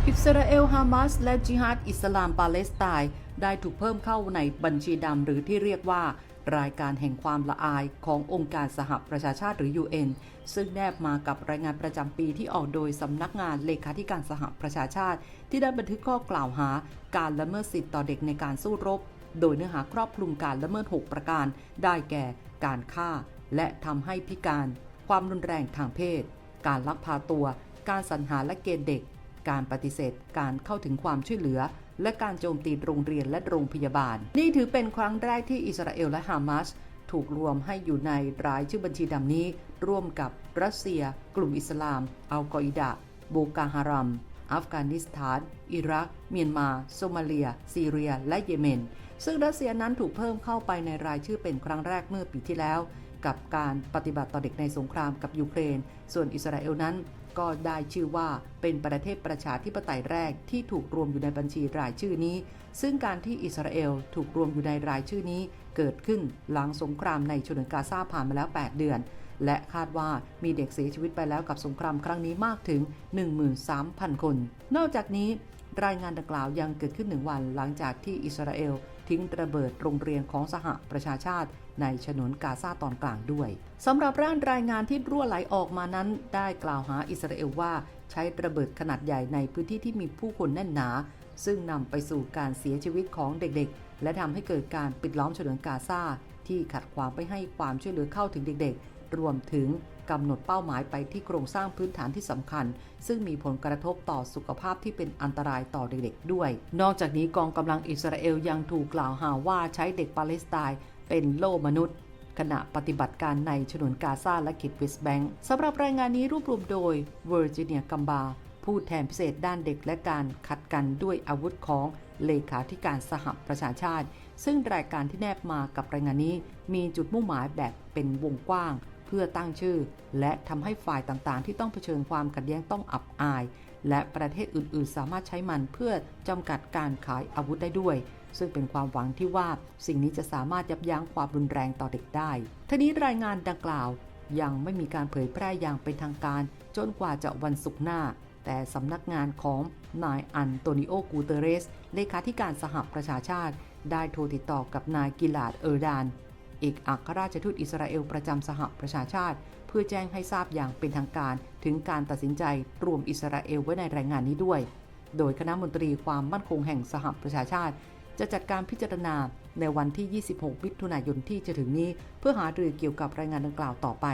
อิสราเอลฮามาสและจิฮาดอิสลามปาเลสไตน์ได้ถูกเพิ่มเข้าในบัญชีดำหรือที่เรียกว่ารายการแห่งความละอายขององค์การสหประชาชาติหรือ UN ซึ่งแนบมากับรายงานประจำปีที่ออกโดยสำนักงานเลขาธิการสหประชาชาติที่ได้บันทึกข้อกล่าวหาการละเมิดสิทธิต่อเด็กในการสู้รบโดยเนื้อหาครอบคลุมการละเมิด6ประการได้แก่การฆ่าและทำให้พิการความรุนแรงทางเพศการลักพาตัวการสรรหาและเกณฑ์เด็กการปฏิเสธการเข้าถึงความช่วยเหลือและการโจมตีโรงเรียนและโรงพยาบาลนี่ถือเป็นครั้งแรกที่อิสราเอลและฮามาสถูกรวมให้อยู่ในรายชื่อบัญชีดำนี้ร่วมกับรัสเซียกลุ่มอิสลามอัลกออิดะโบกาฮารัมอัฟกานิสถานอิรักเมียนมาโซมาเลียซีเรียและเยเมนซึ่งรัสเซียนั้นถูกเพิ่มเข้าไปในรายชื่อเป็นครั้งแรกเมื่อปีที่แล้วกับการปฏิบัติต่อเด็กในสงครามกับยูเครนส่วนอิสราเอลนั้นก็ได้ชื่อว่าเป็นประเทศประชาธิปไตยแรกที่ถูกรวมอยู่ในบัญชีรายชื่อนี้ซึ่งการที่อิสราเอลถูกรวมอยู่ในรายชื่อนี้เกิดขึ้นหลังสงครามในฉนวนกาซาผ่านมาแล้ว8เดือนและคาดว่ามีเด็กเสียชีวิตไปแล้วกับสงครามครั้งนี้มากถึง 13,000 คนนอกจากนี้รายงานดังกล่าวยังเกิดขึ้น1วันหลังจากที่อิสราเอลทิ้งระเบิดโรงเรียนของสหประชาชาติในฉนวนกาซาตอนกลางด้วยสำหรับรายงานที่รั่วไหลออกมานั้นได้กล่าวหาอิสราเอลว่าใช้ระเบิดขนาดใหญ่ในพื้นที่ที่มีผู้คนแน่นหนาซึ่งนำไปสู่การเสียชีวิตของเด็กๆและทำให้เกิดการปิดล้อมฉนวนกาซาที่ขัดขวางไม่ให้ความช่วยเหลือเข้าถึงเด็กๆรวมถึงกำหนดเป้าหมายไปที่โครงสร้างพื้นฐานที่สำคัญซึ่งมีผลกระทบต่อสุขภาพที่เป็นอันตรายต่อเด็กๆด้วยนอกจากนี้กองกำลังอิสราเอลยังถูกกล่าวหาว่าใช้เด็กปาเลสไตน์เป็นโล่มนุษย์ขณะปฏิบัติการในฉนวนกาซาและเขตเวสต์แบงก์สำหรับรายงานนี้รวบรวมโดยเวอร์จิเนียกัมบาผู้แทนพิเศษด้านเด็กและการขัดกันด้วยอาวุธของเลขาธิการสหประชาชาติซึ่งรายการที่แนบมากับรายงานนี้มีจุดมุ่งหมายแบบเป็นวงกว้างเพื่อตั้งชื่อและทำให้ฝ่ายต่างๆที่ต้องเผชิญความขัดแย้งต้องอับอายและประเทศอื่นๆสามารถใช้มันเพื่อจำกัดการขายอาวุธได้ด้วยซึ่งเป็นความหวังที่ว่าสิ่งนี้จะสามารถยับยั้งความรุนแรงต่อเด็กได้ทีนี้รายงานดังกล่าวยังไม่มีการเผยแพร่อย่างเป็นทางการจนกว่าจะวันศุกร์หน้าแต่สำนักงานของนายอันโตนิโอ กูเตเรสเลขาธิการสหประชาชาติได้โทรติดต่อกับนายกิลาด เออร์ดานเอกอัครราชทูตอิสราเอลประจำสหประชาชาติเพื่อแจ้งให้ทราบอย่างเป็นทางการถึงการตัดสินใจรวมอิสราเอลไว้ในรายงานนี้ด้วยโดยคณะมนตรีความมั่นคงแห่งสหประชาชาติจะจัดการพิจารณาในวันที่ 26 มิถุนายนที่จะถึงนี้เพื่อหารือเกี่ยวกับรายงานดังกล่าวต่อไป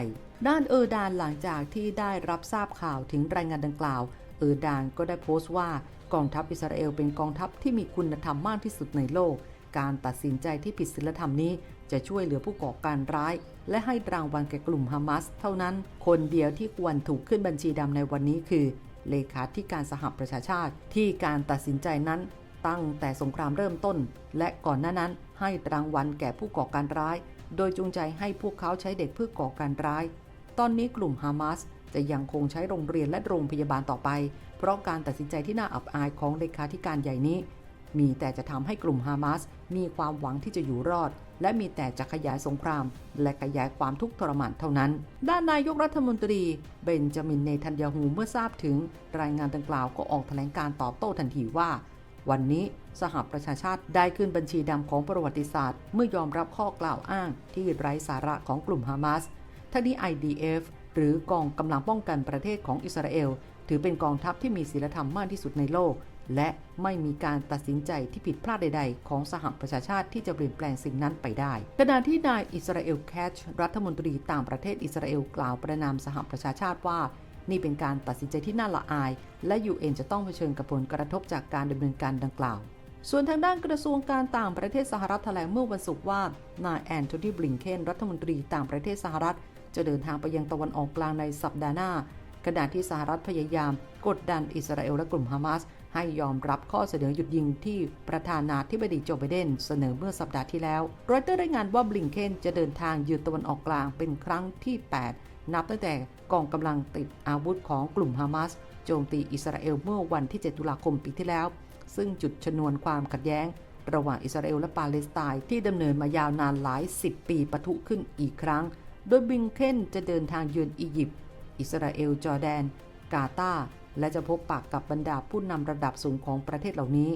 ด้านเออร์ดานหลังจากที่ได้รับทราบข่าวถึงรายงานดังกล่าวเออร์ดานก็ได้โพสต์ว่ากองทัพอิสราเอลเป็นกองทัพที่มีคุณธรรมมากที่สุดในโลกการตัดสินใจที่ผิดศีลธรรมนี้จะช่วยเหลือผู้ก่อการร้ายและให้รางวัลแก่กลุ่มฮามาสเท่านั้นคนเดียวที่ควรถูกขึ้นบัญชีดำในวันนี้คือเลขาธิการสหประชาชาติที่การตัดสินใจนั้นตั้งแต่สงครามเริ่มต้นและก่อนหน้านั้นให้รางวัลแก่ผู้ก่อการร้ายโดยจูงใจให้พวกเขาใช้เด็กเพื่อก่อการร้ายตอนนี้กลุ่มฮามาสจะยังคงใช้โรงเรียนและโรงพยาบาลต่อไปเพราะการตัดสินใจที่น่าอับอายของเลขาธิการใหญ่นี้มีแต่จะทำให้กลุ่มฮามาสมีความหวังที่จะอยู่รอดและมีแต่จะขยายสงครามและขยายความทุกข์ทรมานเท่านั้นด้านนายกรัฐมนตรีเบนจามิน เนทันยาฮูเมื่อทราบถึงรายงานดังกล่าวก็ออกแถลงการตอบโต้ทันทีว่าวันนี้สหประชาชาติได้ขึ้นบัญชีดำของประวัติศาสตร์เมื่อยอมรับข้อกล่าวอ้างที่ไร้สาระของกลุ่มฮามาสทั้งนี้ IDF หรือกองกำลังป้องกันประเทศของอิสราเอลถือเป็นกองทัพที่มีศีลธรรมมากที่สุดในโลกและไม่มีการตัดสินใจที่ผิดพลาดใดๆของสหประชาชาติที่จะเปลี่ยนแปลงสิ่งนั้นไปได้ขณะที่นายอิสราเอลแคชรัฐมนตรีต่างประเทศอิสราเอลกล่าวประนามสหประชาชาติว่านี่เป็นการตัดสินใจที่น่าละอายและ UN จะต้องเผชิญกับผลกระทบจากการดำเนินการดังกล่าวส่วนทางด้านกระทรวงการต่างประเทศสหรัฐแถลงเมื่อวันศุกร์ว่านายแอนโทนี บลิงเคนรัฐมนตรีต่างประเทศสหรัฐจะเดินทางไปยังตะวันออกกลางในสัปดาห์หน้าขณะที่สหรัฐพยายามกดดันอิสราเอลและกลุ่มฮามาสให้ยอมรับข้อเสนอหยุดยิงที่ประธานาธิบดีโจไบเดนเสนอเมื่อสัปดาห์ที่แล้วรอยเตอร์รายงานว่าบลิงเคนจะเดินทางเยือนตะวันออกกลางเป็นครั้งที่ 8 นับตั้งแต่กองกำลังติดอาวุธของกลุ่มฮามาสโจมตีอิสราเอลเมื่อวันที่ 7 ตุลาคมปีที่แล้วซึ่งจุดชนวนความขัดแย้งระหว่างอิสราเอลและปาเลสไตน์ที่ดำเนินมายาวนานหลาย10 ปีปะทุขึ้นอีกครั้งโดยบลิงเคนจะเดินทางเยือนอียิปต์อิสราเอลจอร์แดนกาตาร์ และจะพบปากกับบรรดาผู้นำระดับสูงของประเทศเหล่านี้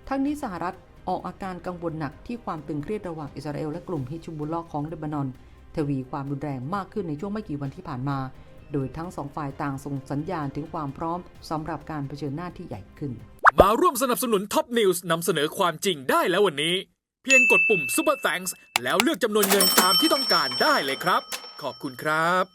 ทั้งนี้สหรัฐออกอาการกังวลหนักที่ความตึงเครียดระหว่างอิสราเอลและกลุ่มฮิซบุลลอฮ์ของเลบานอนทวีความรุนแรงมากขึ้นในช่วงไม่กี่วันที่ผ่านมาโดยทั้งสองฝ่ายต่างส่งสัญญาณถึงความพร้อมสำหรับการเผชิญหน้าที่ใหญ่ขึ้นมาร่วมสนับสนุนท็อปนิวส์นำเสนอความจริงได้แล้ววันนี้ เพียงกดปุ่ม Super Thanks แล้วเลือกจำนวนเงินตามที่ต้องการได้เลยครับขอบคุณครับ